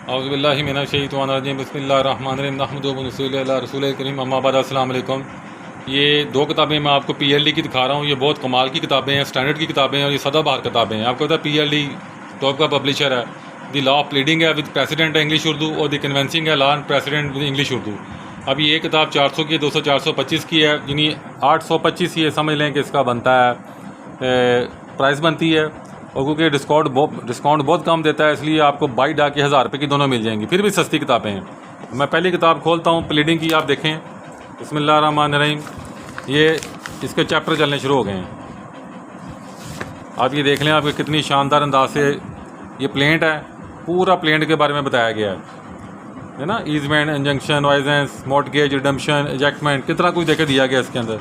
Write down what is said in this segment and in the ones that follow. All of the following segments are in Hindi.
औज़ुबिल्लाहि मिनश्शैतानिर्रजीम बिस्मिल्लाहिर्रहमानिर्रहीम नहमदुहु व नसल्ली अला रसूलिल करीम अम्मा बाद अस्सलाम वालेकुम। ये दो किताबें मैं आपको पीएलडी की दिखा रहा हूँ। ये बहुत कमाल की किताबें हैं, स्टैंडर्ड की किताबें हैं और ये सदाबहार किताबें हैं। आपको पता है पीएलडी टॉप का पब्लिशर है। द लॉ ऑफ प्लीडिंग है विद प्रेसिडेंट है इंग्लिश उर्दू, और द कन्वेंसिंग है law and president with English Urdu. अब ये किताब 400 की 200 425 की है, यानी 825 ये समझ लें कि इसका बनता है प्राइस बनती है। और क्योंकि डिस्काउंट बहुत कम देता है, इसलिए आपको बाई डा के 1000 रुपये की दोनों मिल जाएंगी। फिर भी सस्ती किताबें हैं। मैं पहली किताब खोलता हूँ प्लीडिंग की, आप देखें। बिस्मिल्लाहिर्रहमानिर्रहीम। ये इसके चैप्टर चलने शुरू हो गए हैं। आप ये देख लें, आपके कितनी शानदार अंदाज से ये प्लेंट है, पूरा प्लेंट के बारे में बताया गया है ना। ईजमेंट, इंजंक्शन, वाइजेंस, मॉर्टगेज, रिडम्पशन, एजेक्टमेंट, कितना कुछ देखे दिया गया इसके अंदर।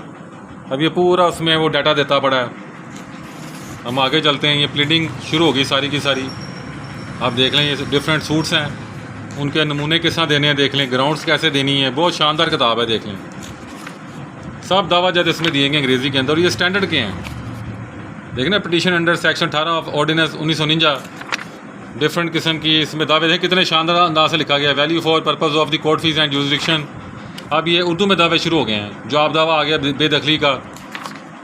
अब ये पूरा उसमें वो डाटा देता पड़ा है। हम आगे चलते हैं। ये प्लीडिंग शुरू होगी सारी की सारी। आप देख लें, ये डिफरेंट सूट्स हैं, उनके नमूने किस तरह देने हैं देख लें, ग्राउंड्स कैसे देनी है। बहुत शानदार किताब है, देख लें। सब दावा जद इसमें दिए गए अंग्रेज़ी के अंदर, और ये स्टैंडर्ड के हैं। देखें ना, petition under section 18 of ordinance 1949, different किस्म की इसमें दावे देखें, कितने शानदार अंदाज से लिखा गया। Value for purpose of the court fees and jurisdiction. अब ये उर्दू में दावे शुरू हो गए हैं। जवाब दावा आ गया बेदखली का,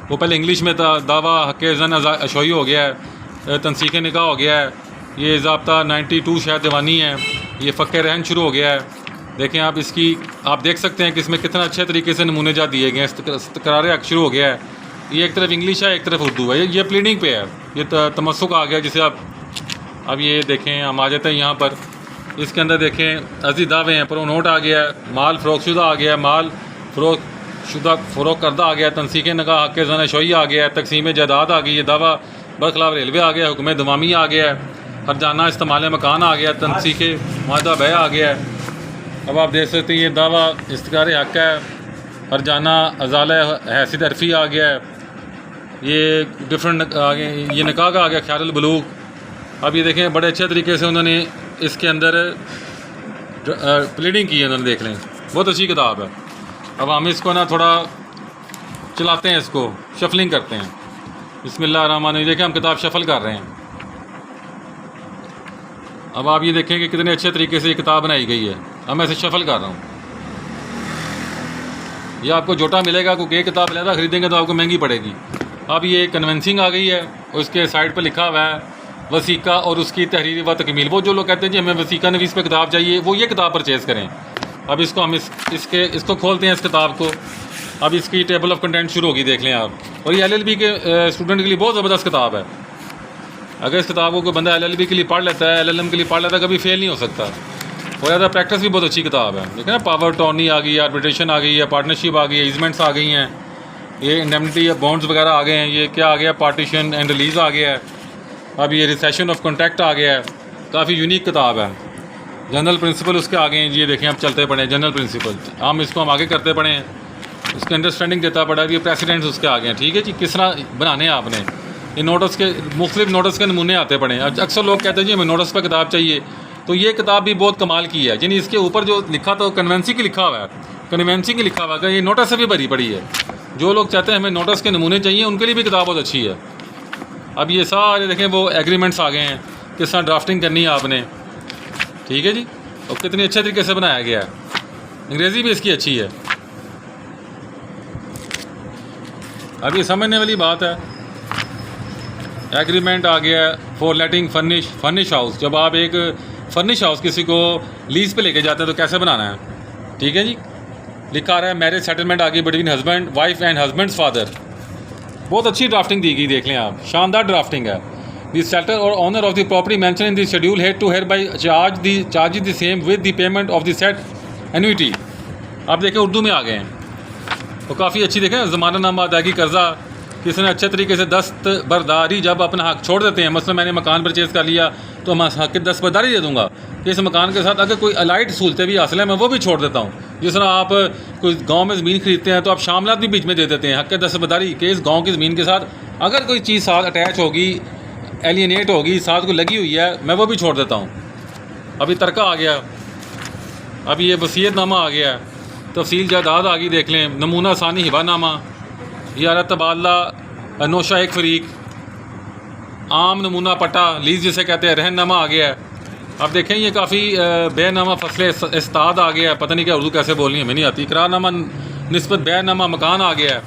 वो पहले इंग्लिश में था। दावा हक़ ज़न अशोई हो गया है, तनसीख़ निकाह हो गया है, ये ज़ाब्ता 92 शायद दीवानी है, ये फ़क़ रहन शुरू हो गया है। देखें आप इसकी, आप देख सकते हैं कि इसमें कितना अच्छे तरीके से नमूने जात दिए गए हैं। इस्तक़रार हक़ शुरू हो गया है। ये एक तरफ इंग्लिश है, एक तरफ उर्दू है। ये प्लीडिंग पे है, ये तमस्सुक आ गया जिसे आप। अब ये देखें, हम आ जाते हैं यहाँ पर। इसके अंदर देखें अज़ी दावे हैं। प्रो नोट आ गया है, माल फ़रोख्तशुदा आ गया है, माल फ़रोख करदा आ गया, तनसीख़ निकाह हक़ ज़न शोई आ गया है, तकसीम जायदाद आ गई है, दावा बरखिलाफ़ रेलवे आ गया है, हुक्म दमामी आ गया है, हरजाना इस्तेमाल मकान आ गया, तनसीख़ मादा बै आ गया है। अब आप देख सकते हैं ये दावा इस्तक़रार हक़ है, हरजाना अज़ाल हैसियत अरफ़ी आ गया है, ये डिफरेंट आ गए, ये निकाह का आ गया, ख्यारुल बुलूग़। अब ये देखें, बड़े अच्छे तरीके से उन्होंने इसके अंदर प्लीडिंग की है, उन्होंने, देख लें। बहुत अच्छी किताब है। अब हम इसको ना थोड़ा चलाते हैं, इसको शफलिंग करते हैं। बिस्मिल्लाहिर्रहमानिर्रहीम। देखें, हम किताब शफल कर रहे हैं। अब आप ये देखें कि कितने अच्छे तरीके से ये किताब बनाई गई है। अब मैं इसे शफल कर रहा हूँ। ये आपको जोटा मिलेगा, क्योंकि एक किताब ज़्यादा ख़रीदेंगे तो आपको महंगी पड़ेगी। अब ये कन्वेंसिंग आ गई है, उसके साइड पर लिखा हुआ है वसीका और उसकी तहरीर व तकमील। वो जो लोग कहते हैं जी हमें वसीका नवीस पे किताब चाहिए, वो ये किताब परचेज़ करें। अब इसको हम इसको खोलते हैं, इस किताब को। अब इसकी टेबल ऑफ कंटेंट शुरू होगी, देख लें आप। और ये एलएलबी के स्टूडेंट के लिए बहुत ज़बरदस्त किताब है। अगर इस किताब को कोई बंदा एलएलबी के लिए पढ़ लेता है, एलएलएम के लिए पढ़ लेता है, कभी फेल नहीं हो सकता। और ज़्यादा प्रैक्टिस भी बहुत अच्छी किताब है। देखें ना, पावर टॉर्नी आ गई है, आर्बिट्रेशन आ गई है, पार्टनरशिप आ गई है, ईजमेंट्स आ गई हैं, ये इंडेमनिटी बॉन्ड्स वगैरह आ गए हैं। ये क्या आ गया, पार्टीशन एंड रिलीज़ आ गया है। अब ये रिसेशन ऑफ कॉन्ट्रैक्ट आ गया है। काफ़ी यूनिक किताब है। जनरल प्रिंसिपल उसके आगे हैं, ये देखें, आप चलते पड़े जनरल प्रिंसिपल। हम आगे करते पड़े हैं, उसके अंडरस्टैंडिंग देता पड़ा। ये प्रेसिडेंट्स उसके आगे हैं, ठीक है जी। किस तरह बनाने हैं आपने ये नोटिस के, मुख्तलिफ नोटिस के नमूने आते पड़े हैं। अक्सर लोग कहते हैं जी हमें नोटिस पर किताब चाहिए, तो ये किताब भी बहुत कमाल की है। यानी इसके ऊपर जो लिखा था कन्वेंसी की लिखा हुआ है, कन्वेंसी की लिखा हुआ है, ये नोटिस से भी भरी पड़ी है। जो लोग चाहते हैं हमें नोटिस के नमूने चाहिए, उनके लिए भी किताब बहुत अच्छी है। अब ये सारे देखें, वो एग्रीमेंट्स आ गए हैं, किस तरह ड्राफ्टिंग करनी है आपने, ठीक है जी। और कितने अच्छे तरीके से बनाया गया है। अंग्रेज़ी भी इसकी अच्छी है। अब ये समझने वाली बात है। एग्रीमेंट आ गया फॉर लेटिंग फर्निश हाउस। जब आप एक फर्निश हाउस किसी को लीज पे लेके जाते हैं तो कैसे बनाना है, ठीक है जी। लिखा आ रहा है मैरिज सेटलमेंट आ गई between husband wife and husband's father. बहुत अच्छी ड्राफ्टिंग दी गई, देख लें आप, शानदार ड्राफ्टिंग है। द सेटलर और owner of the property mention in the schedule had to hereby charge the same with the payment of the set annuity. आप देखें, उर्दू में आ गए हैं। तो काफ़ी अच्छी देखें, ज़मानानामा अदायगी कर्जा किसी ने अच्छे तरीके से दस्तबरदारी, जब अपना हक छोड़ देते हैं। मतलब मैंने मकान परचेज़ कर लिया तो मैं हक की दस्तबरदारी दे दूँगा कि इस मकान के साथ अगर कोई अलाइड सहूलतें भी हासिल है मैं वो भी छोड़ देता हूँ। जिस तरह आप कोई गांव में ज़मीन खरीदते हैं तो आप शामलात भी बीच में दे देते हैं, हक दस्तबरदारी कि इस गांव की ज़मीन के साथ अगर कोई चीज़ साथ अटैच होगी, एलियनेट होगी, साथ को लगी हुई है, मैं वो भी छोड़ देता हूँ। अभी तरका आ गया। अभी ये वसीयतनामा आ गया, तफसील जायदाद आ गई, देख लें। नमूना सानी हिबानामा, यारा तबादला नौशा एक फरीक, आम नमूना पट्टा लीज जिसे कहते हैं, रहननामा आ गया है। अब देखें ये काफ़ी बेनामा फसल इस्ताद आ गया है, पता नहीं क्या उर्दू कैसे बोलनी है, हमें नहीं आती। इकरारनामा निस्बत बेनामा मकान आ गया है,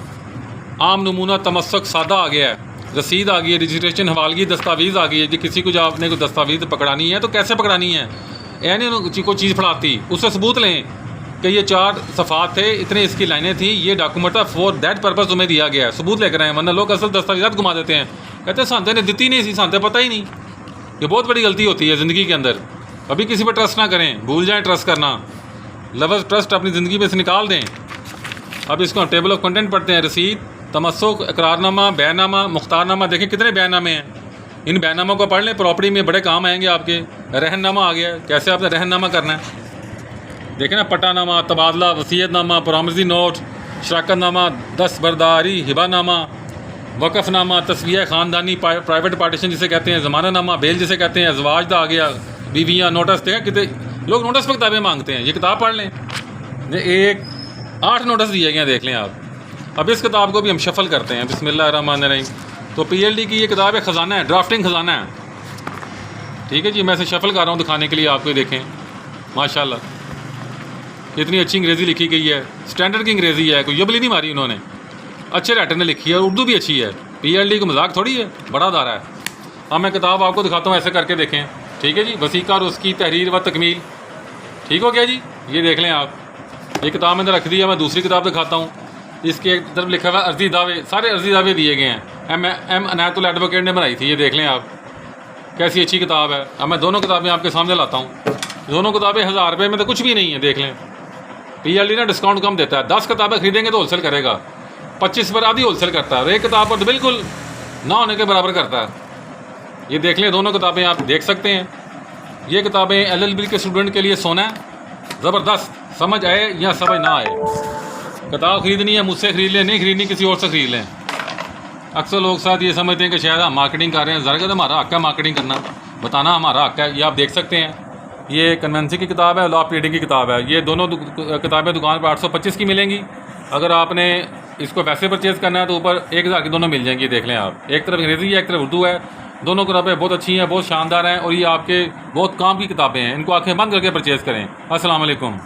आम नमूना तमस्सक सादा आ गया है, रसीद आ गई है, रजिस्ट्रेशन हवालगी दस्तावेज़ आ गई है कि किसी को जो आपने कोई दस्तावेज़ पकड़ानी है तो कैसे पकड़ानी है, यानी कोई चीज़ फड़ाती उससे सबूत लें कि ये 4 सफ़ात थे, इतने इसकी लाइनें थी, ये डॉक्यूमेंट था, फॉर दैट पर्पज़ तुम्हें दिया गया है, सबूत लेकर आए। वरना लोग असल दस्तावेज़ात घुमा देते हैं, कहते हैं सांते ने दी नहीं सी, सांते पता ही नहीं। ये बहुत बड़ी गलती होती है ज़िंदगी के अंदर। अभी किसी पर ट्रस्ट ना करें, भूल जाएं ट्रस्ट करना, लफ्ज़ ट्रस्ट अपनी ज़िंदगी में से निकाल दें। अब इसको टेबल ऑफ कंटेंट पढ़ते हैं। रसीद, तमस्सुक, इकरारनामा, बयाननामा, मुख्तारनामा। देखें कितने बयाननामे हैं, इन बयाननामों को पढ़ लें, प्रॉपर्टी में बड़े काम आएंगे आपके। रहननामा आ गया, कैसे आपने रहननामा करना है, देखें ना, पट्टानामा, तबादला, वसीयतनामा, परामर्जी नोट, शराकतनामा, दस्तबरदारी, हिबानामा, वक़फ़नामा, तस्वीर ख़ानदानी, प्राइवेट पार्टीशन जिसे कहते हैं, ज़मानानामा, बेल जिसे कहते हैं, अज़वाज आ गया, बीवियाँ, नोटिस। देखें कितने लोग नोटिस पर किताबें मांगते हैं, ये किताब पढ़ लें, ये 8 नोटिस दिए गए हैं, देख लें आप। अब इस किताब को भी हम शफल करते हैं, बिस्मिल्लाहिर्रहमानिर्रहीम। तो PLD की ये किताब है, ख़जाना है, ड्राफ्टिंग ख़जाना है, ठीक है जी। मैं इसे शफल कर रहा हूँ दिखाने के लिए आपको, देखें माशाल्लाह इतनी अच्छी अंग्रेज़ी लिखी गई है, स्टैंडर्ड की अंग्रेज़ी है, कोई यबली नहीं मारी उन्होंने, अच्छे राइटर ने लिखी है, उर्दू भी अच्छी है। PLD को मजाक थोड़ी है, बड़ा अदारा है। अब मैं किताब आपको दिखाता हूँ, ऐसे करके देखें, ठीक है जी। वसीका और उसकी तहरीर व तकमील, ठीक हो गया जी। ये देख लें आप, ये किताब मैंने रख दी है। मैं दूसरी किताब दिखाता हूँ, इसके एक तरफ लिखा हुआ अर्जी दावे, सारे अर्जी दावे दिए गए हैं, M अनायतुल एडवोकेट ने बनाई थी। ये देख लें आप, कैसी अच्छी किताब है। अब मैं दोनों किताबें आपके सामने लाता हूँ, दोनों किताबें 1000 रुपये में तो कुछ भी नहीं है, देख लें। PLD ना डिस्काउंट कम देता है, 10 किताबें खरीदेंगे तो होलसेल करेगा, 25 पर आधी होलसेल करता है, और एक किताब पर तो बिल्कुल ना होने के बराबर करता है। ये देख लें, दोनों किताबें आप देख सकते हैं। ये किताबें LLB के स्टूडेंट के लिए सोना है, ज़बरदस्त, समझ आए या समझ ना आए। किताब खरीदनी है मुझसे खरीद लें, नहीं खरीदनी किसी और से खरीद लें। अक्सर लोग साथ ये समझते हैं कि शायद हम मार्केटिंग कर रहे हैं, ज़रा हमारा हक़ है मार्केटिंग करना, बताना हमारा हक़ है। ये आप देख सकते हैं, ये कन्वेंसी की किताब है, लॉ प्लीडिंग की किताब है। ये दोनों किताबें दुकान पर 825 की मिलेंगी। अगर आपने इसको वैसे परचेज़ करना है तो ऊपर 1000 की दोनों मिल जाएंगी। देख लें आप, एक तरफ अंग्रेज़ी है, एक तरफ उर्दू है, दोनों किताबें बहुत अच्छी हैं, बहुत शानदार हैं, और ये आपके बहुत काम की किताबें हैं। इनको आंखें बंद करके परचेज़ करें। अस्सलाम वालेकुम।